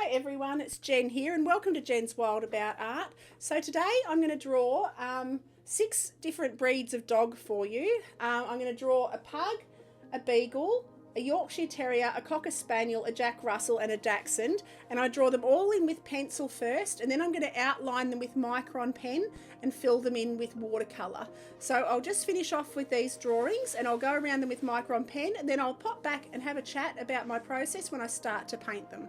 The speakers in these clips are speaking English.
Hi everyone, it's Jen here and welcome to Jen's Wild About Art. So today I'm going to draw 6 different breeds of dog for you. I'm going to draw a pug, a beagle, a Yorkshire Terrier, a Cocker Spaniel, a Jack Russell and a Dachshund, and I draw them all in with pencil first, and then I'm going to outline them with micron pen and fill them in with watercolour. So I'll just finish off with these drawings and I'll go around them with micron pen, and then I'll pop back and have a chat about my process when I start to paint them.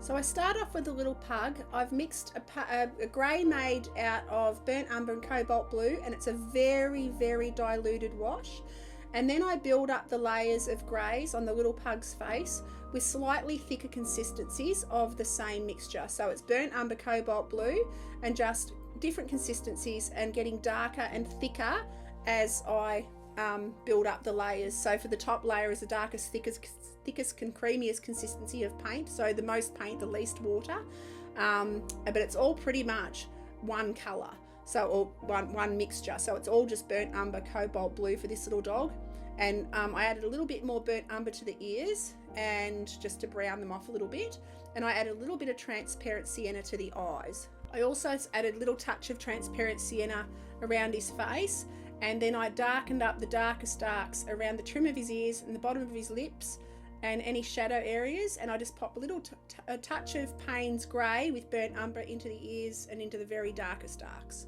So I start off with a little pug. I've mixed a grey made out of burnt umber and cobalt blue, and it's a very, very diluted wash. And then I build up the layers of greys on the little pug's face with slightly thicker consistencies of the same mixture. So it's burnt umber, cobalt blue, and just different consistencies, and getting darker and thicker as I build up the layers. So for the top layer is the darkest, thickest and creamiest consistency of paint. So the most paint, the least water. But it's all pretty much one colour. So, or one mixture. So it's all just burnt umber, cobalt blue for this little dog. And I added a little bit more burnt umber to the ears, and just to brown them off a little bit. And I added a little bit of transparent sienna to the eyes. I also added a little touch of transparent sienna around his face. And then I darkened up the darkest darks around the trim of his ears and the bottom of his lips and any shadow areas. And I just pop a little a touch of Payne's grey with burnt umber into the ears and into the very darkest darks.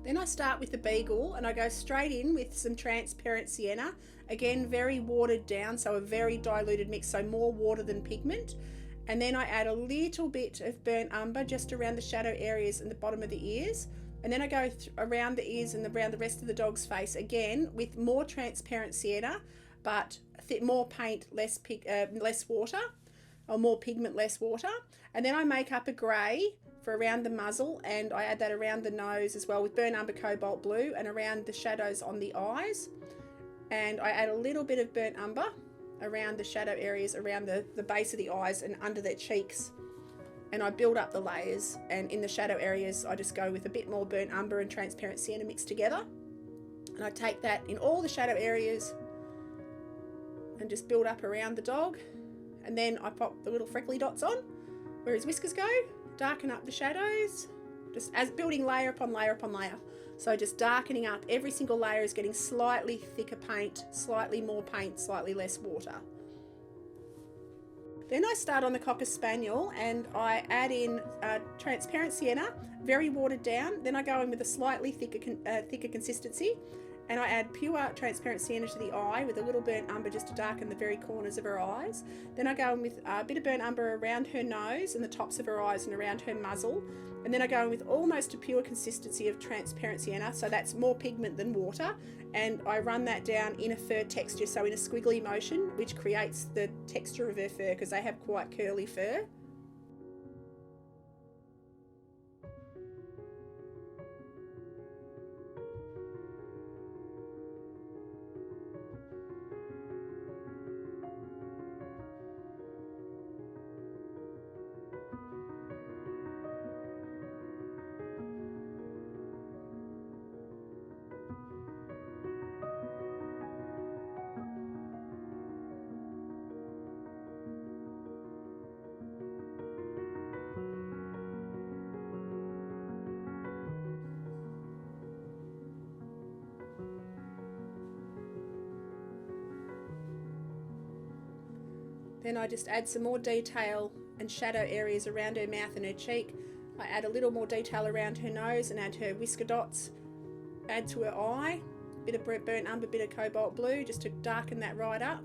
Then I start with the Beagle, and I go straight in with some transparent sienna. Again, very watered down, so a very diluted mix, so more water than pigment. And then I add a little bit of burnt umber just around the shadow areas and the bottom of the ears. And then I go around the ears and around the rest of the dog's face again with more transparent sienna, but more paint, less water, or more pigment, less water. And then I make up a grey for around the muzzle, and I add that around the nose as well with burnt umber, cobalt blue, and around the shadows on the eyes. And I add a little bit of burnt umber around the shadow areas around the base of the eyes and under their cheeks. And I build up the layers, and in the shadow areas I just go with a bit more burnt umber and transparent sienna mixed together. And I take that in all the shadow areas and just build up around the dog. And then I pop the little freckly dots on where his whiskers go, darken up the shadows, just as building layer upon layer upon layer. So just darkening up, every single layer is getting slightly thicker paint, slightly more paint, slightly less water. Then I start on the Cocker Spaniel, and I add in transparent sienna, very watered down. Then I go in with a slightly thicker consistency, and I add pure transparent sienna to the eye with a little burnt umber just to darken the very corners of her eyes. Then I go in with a bit of burnt umber around her nose and the tops of her eyes and around her muzzle. And then I go in with almost a pure consistency of transparent sienna, so that's more pigment than water. And I run that down in a fur texture, so in a squiggly motion, which creates the texture of her fur because they have quite curly fur. Then I just add some more detail and shadow areas around her mouth and her cheek. I add a little more detail around her nose and add her whisker dots. Add to her eye, bit of burnt umber, bit of cobalt blue, just to darken that right up.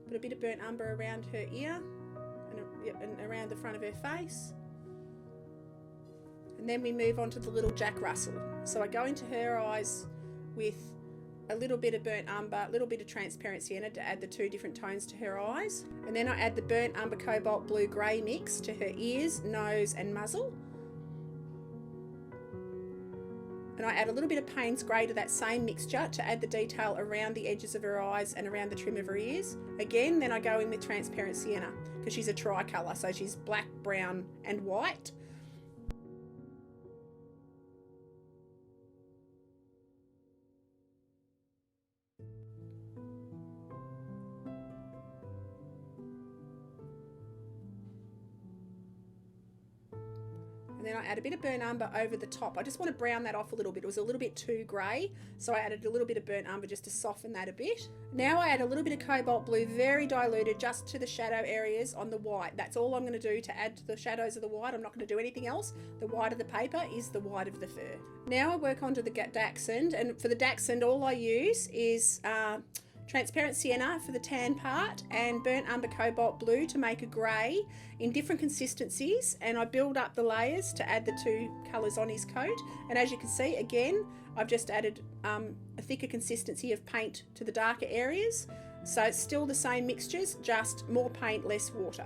Put a bit of burnt umber around her ear and around the front of her face. And then we move on to the little Jack Russell. So I go into her eyes with a little bit of burnt umber, a little bit of transparent sienna to add the two different tones to her eyes. And then I add the burnt umber, cobalt blue, grey mix to her ears, nose and muzzle. And I add a little bit of Payne's grey to that same mixture to add the detail around the edges of her eyes and around the trim of her ears. Again, then I go in with transparent sienna because she's a tricolour, so she's black, brown and white. And then I add a bit of burnt umber over the top. I just want to brown that off a little bit. It was a little bit too grey, so I added a little bit of burnt umber just to soften that a bit. Now I add a little bit of cobalt blue, very diluted, just to the shadow areas on the white. That's all I'm going to do to add to the shadows of the white. I'm not going to do anything else. The white of the paper is the white of the fur. Now I work onto the dachshund, and for the dachshund all I use is transparent sienna for the tan part, and burnt umber cobalt blue to make a grey in different consistencies. And I build up the layers to add the two colours on his coat. And as you can see, again, I've just added a thicker consistency of paint to the darker areas. So it's still the same mixtures, just more paint, less water.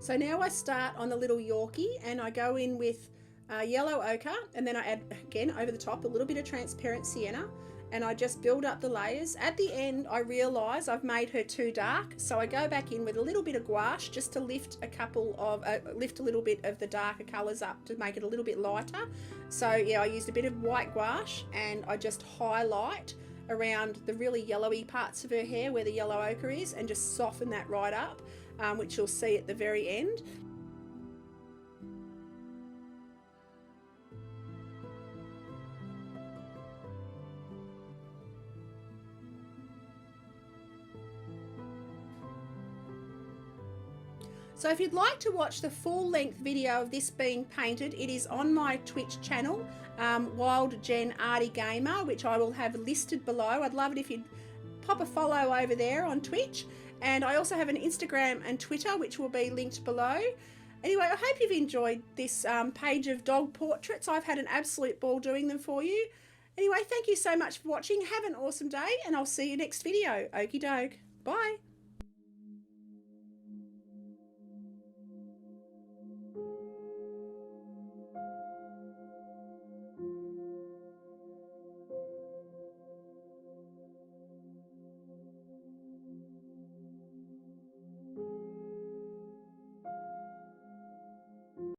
So now I start on the little Yorkie, and I go in with yellow ochre, and then I add again over the top a little bit of transparent sienna, and I just build up the layers. At the end I realise I've made her too dark, so I go back in with a little bit of gouache just to lift a little bit of the darker colours up to make it a little bit lighter. So yeah, I used a bit of white gouache, and I just highlight around the really yellowy parts of her hair where the yellow ochre is, and just soften that right up, which you'll see at the very end. So if you'd like to watch the full-length video of this being painted, it is on my Twitch channel, Wild Jen Arty Gamer, which I will have listed below. I'd love it if you'd pop a follow over there on Twitch. And I also have an Instagram and Twitter, which will be linked below. Anyway, I hope you've enjoyed this page of dog portraits. I've had an absolute ball doing them for you. Anyway, thank you so much for watching. Have an awesome day, and I'll see you next video. Okie doke. Bye.